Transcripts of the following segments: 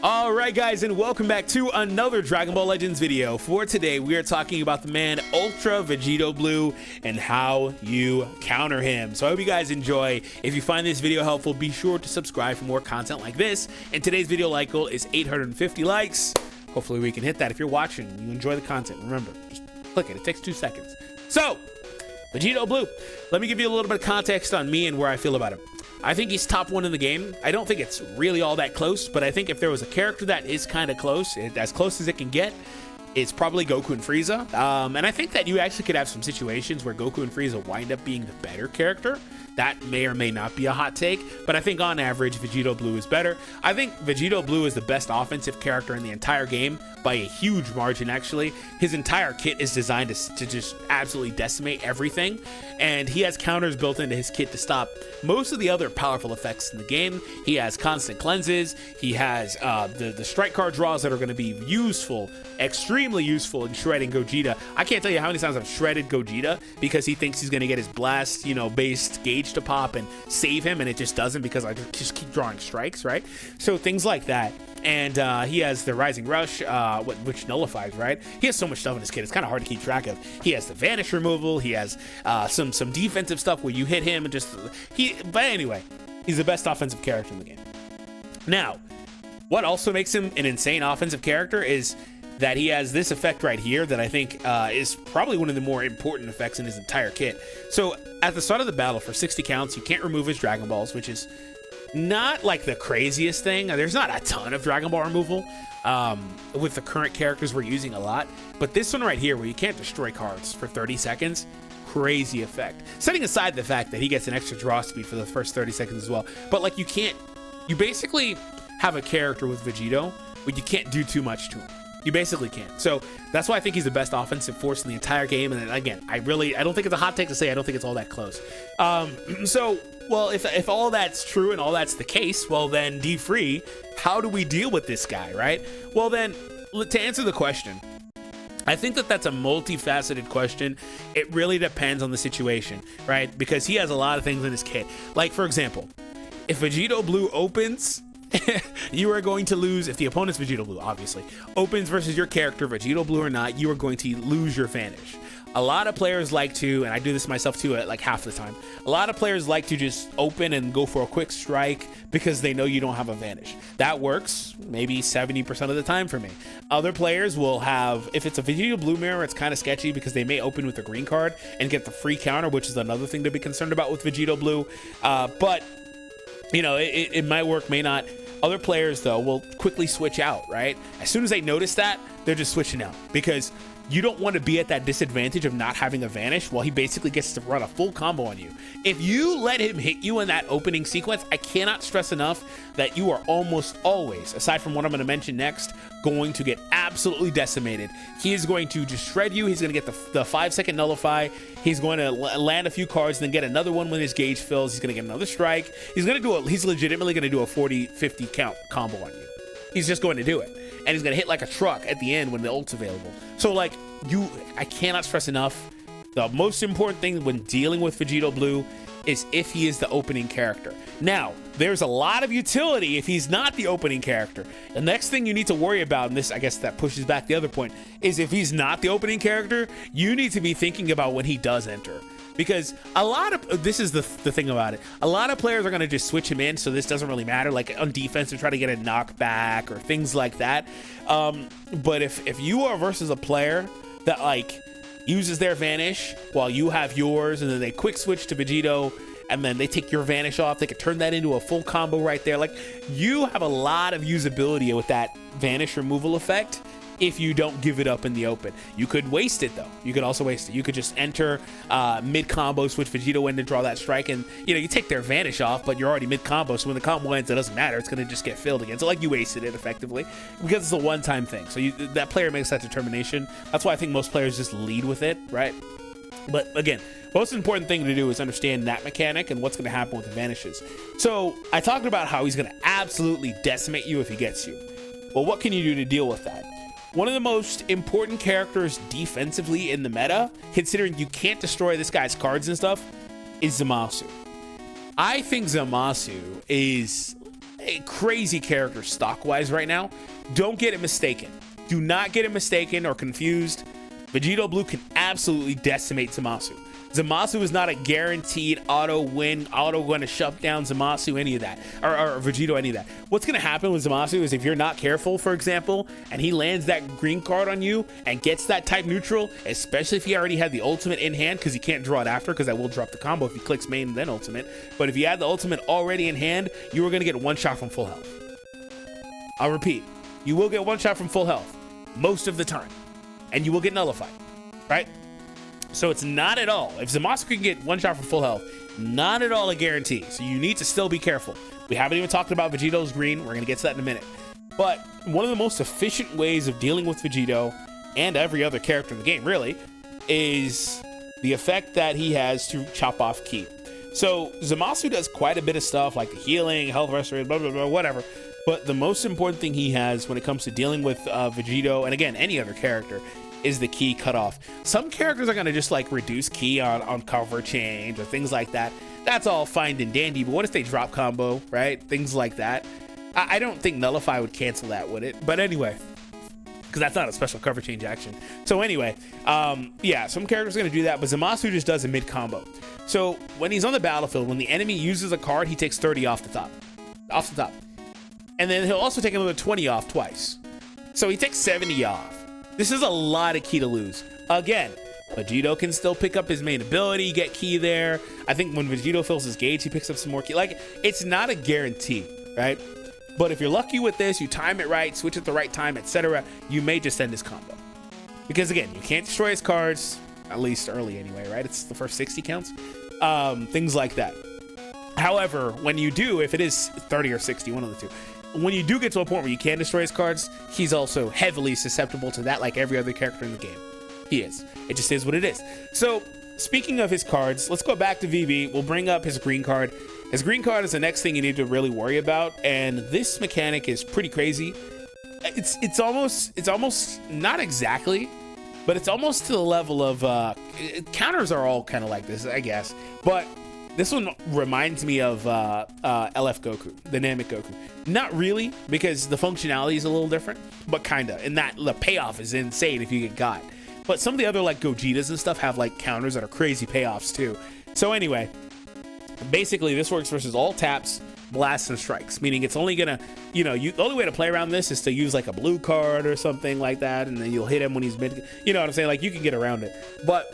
Alright guys, and welcome back to another Dragon Ball Legends video. For today, we are talking about the man Ultra Vegito Blue and how you counter him. So I hope you guys enjoy. If you find this video helpful, be sure to subscribe for more content like this. And today's video like goal is 850 likes. Hopefully we can hit that. If you're watching and you enjoy the content, remember, just click it. It takes 2 seconds. So, Vegito Blue. Let me give you a little bit of context on me and where I feel about him. I think he's top 1 in the game. I don't think it's really all that close, but I think if there was a character that is kind of close, as close as it can get, it's probably Goku and Frieza. And I think that you actually could have some situations where Goku and Frieza wind up being the better character. That may or may not be a hot take, but I think on average, Vegito Blue is better. I think Vegito Blue is the best offensive character in the entire game by a huge margin, actually. His entire kit is designed to just absolutely decimate everything, and he has counters built into his kit to stop most of the other powerful effects in the game. He has constant cleanses. He has the strike card draws that are going to be useful, extremely useful in shredding Gogeta. I can't tell you how many times I've shredded Gogeta because he thinks he's going to get his blast, based gauge to pop and save him, and it just doesn't because I just keep drawing strikes, right? So things like that. And he has the Rising Rush, which nullifies, right? He has so much stuff in his kit, it's kind of hard to keep track of. He has the Vanish removal. He has some defensive stuff where you hit him and but anyway, he's the best offensive character in the game. Now, what also makes him an insane offensive character is that he has this effect right here that I think is probably one of the more important effects in his entire kit. So at the start of the battle, for 60 counts, you can't remove his Dragon Balls, which is not like the craziest thing. There's not a ton of Dragon Ball removal with the current characters we're using a lot, but this one right here where you can't destroy cards for 30 seconds, crazy effect. Setting aside the fact that he gets an extra draw speed for the first 30 seconds as well, but like you basically have a character with Vegito where you can't do too much to him. You basically can't. So that's why I think he's the best offensive force in the entire game. And again, I don't think it's a hot take to say I don't think it's all that close. Well, if all that's true and all that's the case, well then DFree, how do we deal with this guy, right? Well then, to answer the question, I think that's a multifaceted question. It really depends on the situation, right? Because he has a lot of things in his kit. Like, for example, if Vegito Blue opens, you are going to lose. If the opponent's Vegito Blue, obviously, opens versus your character, Vegito Blue or not, you are going to lose your Vanish. A lot of players like to, and I do this myself too at like half the time, a lot of players like to just open and go for a quick strike because they know you don't have a Vanish. That works maybe 70% of the time for me. Other players will have, if it's a Vegito Blue mirror, it's kind of sketchy because they may open with a green card and get the free counter, which is another thing to be concerned about with Vegito Blue. But it might work, may not. Other players, though, will quickly switch out, right? As soon as they notice that, they're just switching out because you don't want to be at that disadvantage of not having a Vanish while he basically gets to run a full combo on you. If you let him hit you in that opening sequence, I cannot stress enough that you are almost always, aside from what I'm going to mention next, going to get absolutely decimated. He is going to just shred you. He's going to get the 5-second nullify. He's going to land a few cards, then get another one when his gauge fills. He's going to get another strike. He's legitimately going to do a 40-50 count combo on you. He's just going to do it. And he's going to hit like a truck at the end when the ult's available. So like I cannot stress enough, the most important thing when dealing with Vegito Blue is if he is the opening character. Now, there's a lot of utility if he's not the opening character. The next thing you need to worry about, and this, I guess that pushes back the other point, is if he's not the opening character, you need to be thinking about when he does enter. Because this is the thing about it. A lot of players are going to just switch him in, so this doesn't really matter. Like on defense, to try to get a knockback or things like that. But if you are versus a player that like uses their Vanish while you have yours, and then they quick switch to Vegito, and then they take your Vanish off, they could turn that into a full combo right there. Like, you have a lot of usability with that Vanish removal effect if you don't give it up in the open. You could waste it though. You could also waste it. You could just enter mid combo, switch Vegito in to draw that strike, and you take their Vanish off, but you're already mid combo, so when the combo ends, it doesn't matter. It's going to just get filled again. So like, you wasted it effectively because it's a one-time thing. So that player makes that determination. That's why I think most players just lead with it, right? But again, most important thing to do is understand that mechanic and what's going to happen with the Vanishes. So I talked about how he's going to absolutely decimate you if he gets you. Well, what can you do to deal with that? One of the most important characters defensively in the meta, considering you can't destroy this guy's cards and stuff, is Zamasu. I think Zamasu is a crazy character stock-wise right now. Don't get it mistaken. Do not get it mistaken or confused. Vegito Blue can absolutely decimate Zamasu. Zamasu is not a guaranteed auto win, auto going to shut down Zamasu, any of that, or Vegito, any of that. What's going to happen with Zamasu is if you're not careful, for example, and he lands that green card on you and gets that type neutral, especially if he already had the ultimate in hand, because he can't draw it after, because I will drop the combo if he clicks main and then ultimate. But if you had the ultimate already in hand, you are going to get one shot from full health. I'll repeat, you will get one shot from full health most of the time, and you will get nullified, right? So it's not at all, if Zamasu can get one shot from full health, not at all a guarantee. So you need to still be careful. We haven't even talked about Vegito's green. We're going to get to that in a minute. But one of the most efficient ways of dealing with Vegito and every other character in the game, really, is the effect that he has to chop off ki. So Zamasu does quite a bit of stuff like the healing, health restoration, blah, blah, blah, whatever. But the most important thing he has when it comes to dealing with Vegito, and again, any other character, is the ki cutoff. Some characters are going to just like reduce ki on cover change or things like that. That's all fine and dandy, but what if they drop combo, right? Things like that. I don't think nullify would cancel that, would it? But anyway, because that's not a special cover change action. So anyway, yeah, some characters are going to do that, but Zamasu just does a mid combo. So when he's on the battlefield, when the enemy uses a card, he takes 30 off the top. And then he'll also take another 20 off twice. So he takes 70 off. This is a lot of ki to lose. Again, Vegito can still pick up his main ability, get ki there. I think when Vegito fills his gauge, he picks up some more ki. Like, it's not a guarantee, right? But if you're lucky with this, you time it right, switch at the right time, etc., you may just end his combo. Because again, you can't destroy his cards, at least early anyway, right? It's the first 60 counts. Things like that. However, when you do, if it is 30 or 60, one of the two, when you do get to a point where you can destroy his cards, he's also heavily susceptible to that, like every other character in the game. He is. It just is what it is. So, speaking of his cards, let's go back to VB. We'll bring up his green card. His green card is the next thing you need to really worry about, and this mechanic is pretty crazy. It's almost not exactly, but it's almost to the level of counters are all kind of like this, I guess. But this one reminds me of LF Goku, dynamic Goku. Not really, because the functionality is a little different, but kinda. And that the payoff is insane if you get got. But some of the other like Gojitas and stuff have like counters that are crazy payoffs too. So anyway, basically this works versus all taps, blasts, and strikes. Meaning it's only gonna, the only way to play around this is to use like a blue card or something like that, and then you'll hit him when he's mid. You know what I'm saying? Like you can get around it. But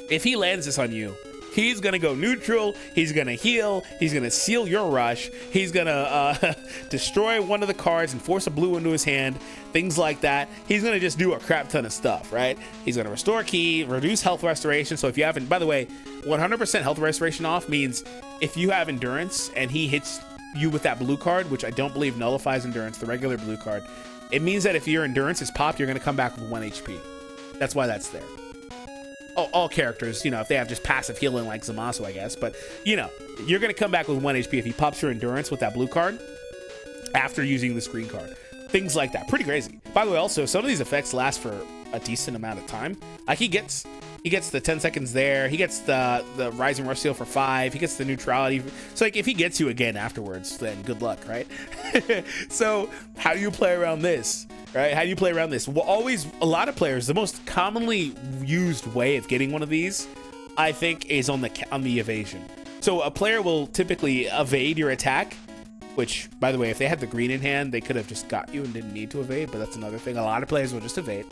if he lands this on you, he's gonna go neutral, he's gonna heal, he's gonna seal your rush, he's gonna destroy one of the cards and force a blue into his hand, things like that. He's gonna just do a crap ton of stuff, right? He's gonna restore ki, reduce health restoration. So if you haven't, by the way, 100% health restoration off means if you have endurance and he hits you with that blue card, which I don't believe nullifies endurance, the regular blue card, it means that if your endurance is popped, you're gonna come back with 1 HP. That's why that's there. All characters, if they have just passive healing like Zamasu, I guess, but you're gonna come back with 1 HP if he pops your endurance with that blue card after using this green card. Things like that, pretty crazy. By the way, also some of these effects last for a decent amount of time. Like he gets the 10 seconds there, he gets the rising rush seal for 5, he gets the neutrality. So like if he gets you again afterwards, then good luck, right? So how do you play around this? Right? How do you play around this? Well, always, a lot of players, the most commonly used way of getting one of these, I think, is on the evasion. So a player will typically evade your attack, which, by the way, if they had the green in hand, they could have just got you and didn't need to evade, but that's another thing. A lot of players will just evade.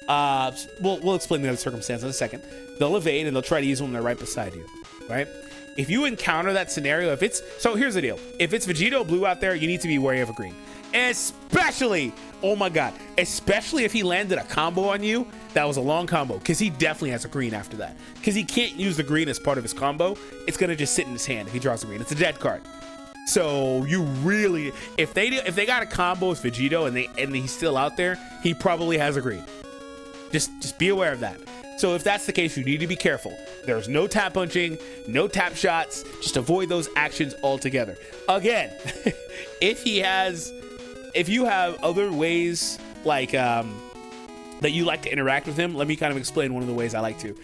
We'll explain the other circumstance in a second. They'll evade and they'll try to use when they're right beside you, right? If you encounter that scenario, so here's the deal. If it's Vegito Blue out there, you need to be wary of a green. Especially, oh my god, especially if he landed a combo on you that was a long combo, because he definitely has a green after that, because he can't use the green as part of his combo. It's gonna just sit in his hand if he draws a green. It's a dead card. So you really, if they got a combo with Vegito and he's still out there, he probably has a green. Just be aware of that. So if that's the case, you need to be careful. There's no tap punching, no tap shots. Just avoid those actions altogether. Again, if you have other ways like that you like to interact with him, let me kind of explain one of the ways I like to.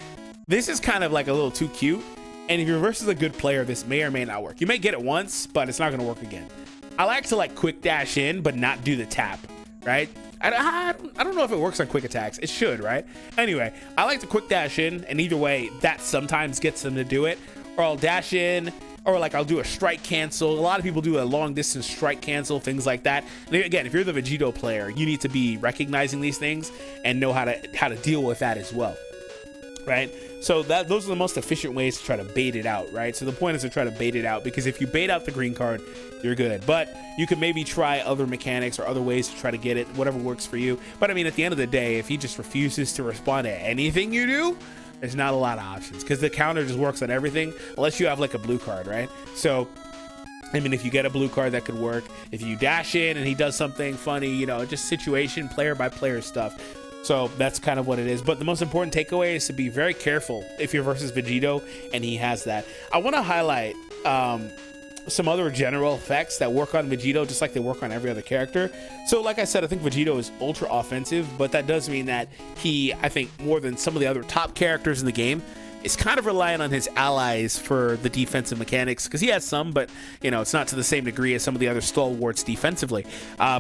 This is kind of like a little too cute, and if you're versus a good player, this may or may not work. You may get it once, but it's not going to work again. I like to like quick dash in, but not do the tap, right? I don't know if it works on quick attacks. It should, right? Anyway, I like to quick dash in, and either way, that sometimes gets them to do it. Or I'll dash in, or like I'll do a strike cancel. A lot of people do a long distance strike cancel, things like that. And again, if you're the Vegito player, you need to be recognizing these things and know how to deal with that as well, right? So those are the most efficient ways to try to bait it out, right? So the point is to try to bait it out, because if you bait out the green card, you're good. But you could maybe try other mechanics or other ways to try to get it, whatever works for you. But I mean, at the end of the day, if he just refuses to respond to anything you do, there's not a lot of options, because the counter just works on everything unless you have like a blue card, right? So I mean, if you get a blue card, that could work. If you dash in and he does something funny, you know, just situation, player by player stuff. So that's kind of what it is. But the most important takeaway is to be very careful if you're versus Vegito and he has that. I want to highlight some other general effects that work on Vegito just like they work on every other character. So like I said, I think Vegito is ultra offensive, but that does mean that he, I think more than some of the other top characters in the game, is kind of relying on his allies for the defensive mechanics, because he has some, but you know, it's not to the same degree as some of the other stalwarts defensively,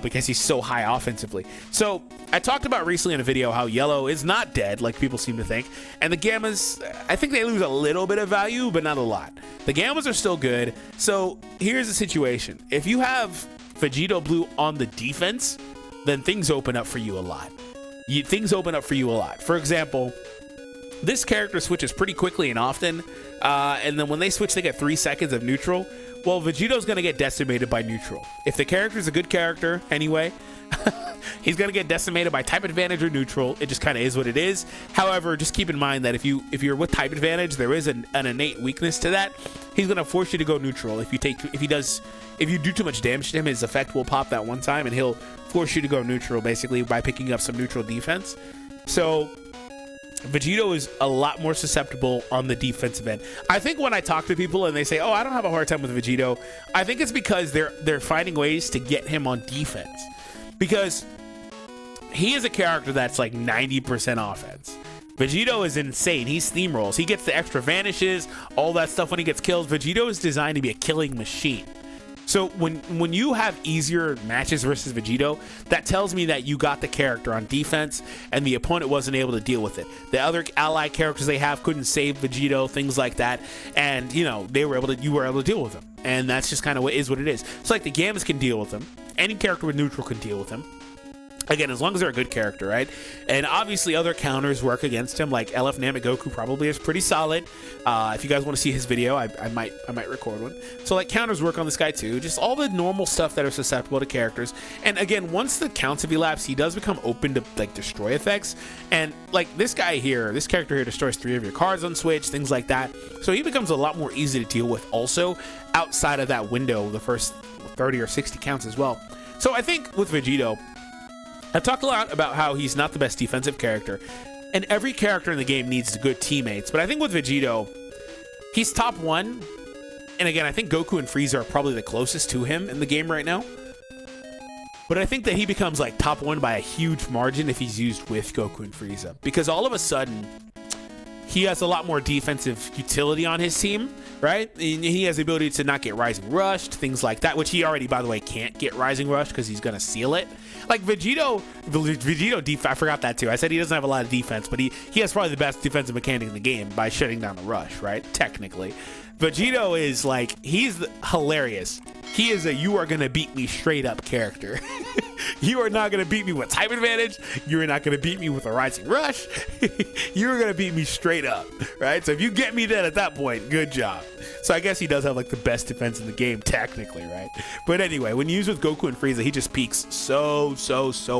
because he's so high offensively. So I talked about recently in a video how yellow is not dead like people seem to think, and the gammas, I think they lose a little bit of value, but not a lot. The gammas are still good. So here's the situation: if you have Vegito Blue on the defense, then things open up for you a lot. For example, this character switches pretty quickly and often, and then when they switch, they get 3 seconds of neutral. Well, Vegito's going to get decimated by neutral. If the character's a good character anyway, he's going to get decimated by type advantage or neutral. It just kind of is what it is. However, just keep in mind that if you're with type advantage, there is an innate weakness to that. He's going to force you to go neutral. If you do too much damage to him, his effect will pop that one time, and he'll force you to go neutral basically by picking up some neutral defense. So Vegito is a lot more susceptible on the defensive end. I think when I talk to people and they say, "Oh, I don't have a hard time with Vegito," I think it's because they're finding ways to get him on defense, because he is a character that's like 90% offense. Vegito is insane. He steamrolls. He gets the extra vanishes, all that stuff when he gets killed. Vegito is designed to be a killing machine. So when you have easier matches versus Vegito, that tells me that you got the character on defense and the opponent wasn't able to deal with it. The other ally characters they have couldn't save Vegito, things like that, and you know, you were able to deal with them. And that's just kind of what it is. It's like the Gammas can deal with them. Any character with neutral can deal with them. Again, as long as they're a good character, right? And obviously other counters work against him, like LF Namek Goku probably is pretty solid. If you guys want to see his video, I might record one. So like counters work on this guy too, just all the normal stuff that are susceptible to characters. And again, once the counts have elapsed, he does become open to like destroy effects. And like this character here destroys 3 of your cards on Switch, things like that. So he becomes a lot more easy to deal with also outside of that window, the first 30 or 60 counts as well. So I think with Vegito, I've talked a lot about how he's not the best defensive character, and every character in the game needs good teammates. But I think with Vegito, he's top 1. And again, I think Goku and Frieza are probably the closest to him in the game right now. But I think that he becomes like top 1 by a huge margin if he's used with Goku and Frieza, because all of a sudden he has a lot more defensive utility on his team, right? And he has the ability to not get Rising Rushed, things like that, which he already, by the way, can't get Rising Rushed because he's going to seal it. Like Vegito, I forgot that too. I said he doesn't have a lot of defense, but he has probably the best defensive mechanic in the game by shutting down the rush, right? Technically. Vegito is like, he's hilarious. He is a you are going to beat me straight up character. You are not going to beat me with type advantage. You are not going to beat me with a Rising Rush. You are going to beat me straight up, right? So if you get me then at that point, good job. So I guess he does have like the best defense in the game technically, right? But anyway, when used with Goku and Frieza, he just peaks so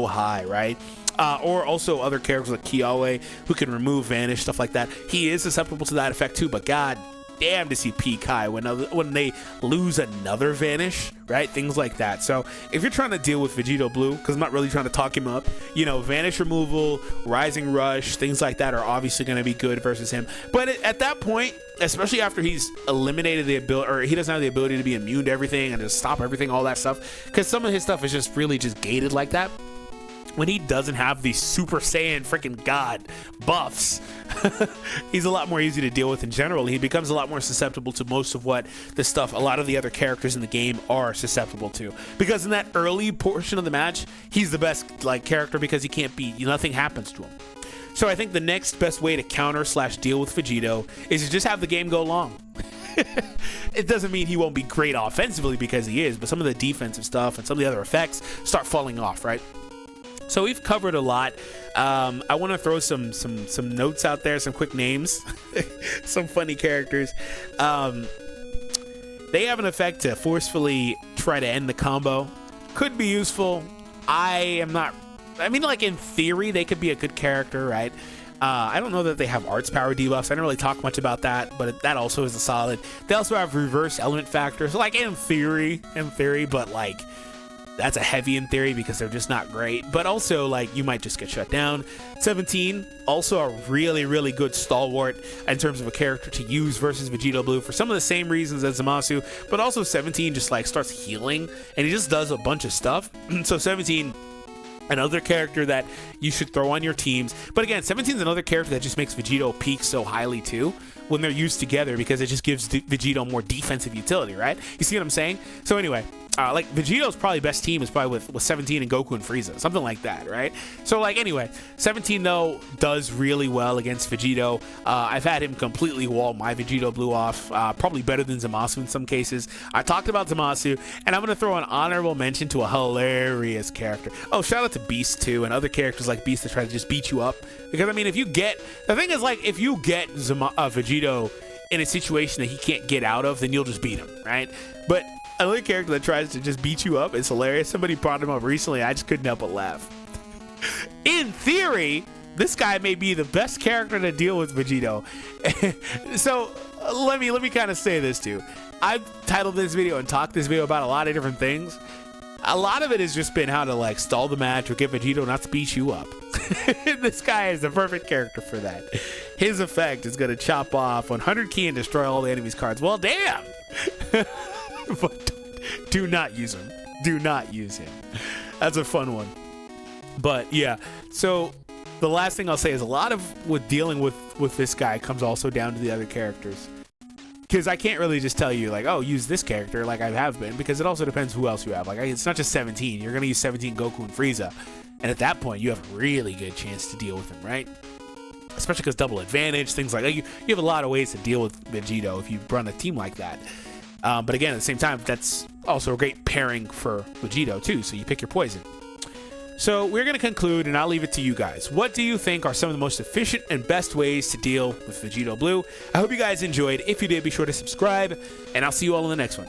high, right? Or also other characters like Kiawe who can remove, vanish, stuff like that. He is susceptible to that effect too, but god damn to see peak high when they lose another vanish, right? Things like that. So if you're trying to deal with Vegito Blue, because I'm not really trying to talk him up, you know, vanish removal, Rising Rush, things like that are obviously going to be good versus him. But at that point, especially after he's eliminated the ability, or he doesn't have the ability to be immune to everything and to stop everything, all that stuff, because some of his stuff is just really just gated like that. when he doesn't have these Super Saiyan freaking God buffs, he's a lot more easy to deal with in general. He becomes a lot more susceptible to most of what the stuff a lot of the other characters in the game are susceptible to. Because in that early portion of the match, he's the best like character because he can't beat, nothing happens to him. So I think the next best way to counter / deal with Vegito is to just have the game go long. It doesn't mean he won't be great offensively, because he is, but some of the defensive stuff and some of the other effects start falling off, right? So we've covered a lot. I want to throw some notes out there, some quick names, some funny characters. They have an effect to forcefully try to end the combo. Could be useful. I mean, like in theory, they could be a good character, right? I don't know that they have arts power debuffs. I didn't really talk much about that, but that also is a solid. They also have reverse element factors, like in theory, but like that's a heavy in theory because they're just not great. But also, like, you might just get shut down. 17, also a really, really good stalwart in terms of a character to use versus Vegito Blue for some of the same reasons as Zamasu, but also 17 just like starts healing and he just does a bunch of stuff. So 17, another character that you should throw on your teams. But again, 17 is another character that just makes Vegito peak so highly too when they're used together, because it just gives Vegito more defensive utility, right? You see what I'm saying? So anyway, like Vegito's probably best team is probably with 17 and Goku and Frieza, something like that, right? So like anyway, 17 though does really well against Vegito. I've had him completely wall my Vegito Blue off, probably better than Zamasu in some cases. I talked about Zamasu, and I'm gonna throw an honorable mention to a hilarious character. Oh, shout out to Beast too, and other characters like Beast that try to just beat you up. Because I mean, if you get Vegito in a situation that he can't get out of, then you'll just beat him, right? But another character that tries to just beat you up is hilarious. Somebody brought him up recently. I just couldn't help but laugh. In theory, this guy may be the best character to deal with Vegito. So let me kind of say this too. I've titled this video and talked this video about a lot of different things. A lot of it has just been how to like stall the match or get Vegito not to beat you up. This guy is the perfect character for that. His effect is going to chop off 100 ki and destroy all the enemy's cards. Well, damn. But do not use him. Do not use him. That's a fun one. But yeah, so the last thing I'll say is a lot of with dealing with this guy comes also down to the other characters. Because I can't really just tell you, like, oh, use this character like I have been, because it also depends who else you have. Like, it's not just 17. You're going to use 17 Goku and Frieza. And at that point, you have a really good chance to deal with him, right? Especially because double advantage, things like that. You have a lot of ways to deal with Vegito if you run a team like that. But again, at the same time, that's also a great pairing for Vegito, too. So you pick your poison. So we're going to conclude, and I'll leave it to you guys. What do you think are some of the most efficient and best ways to deal with Vegito Blue? I hope you guys enjoyed. If you did, be sure to subscribe, and I'll see you all in the next one.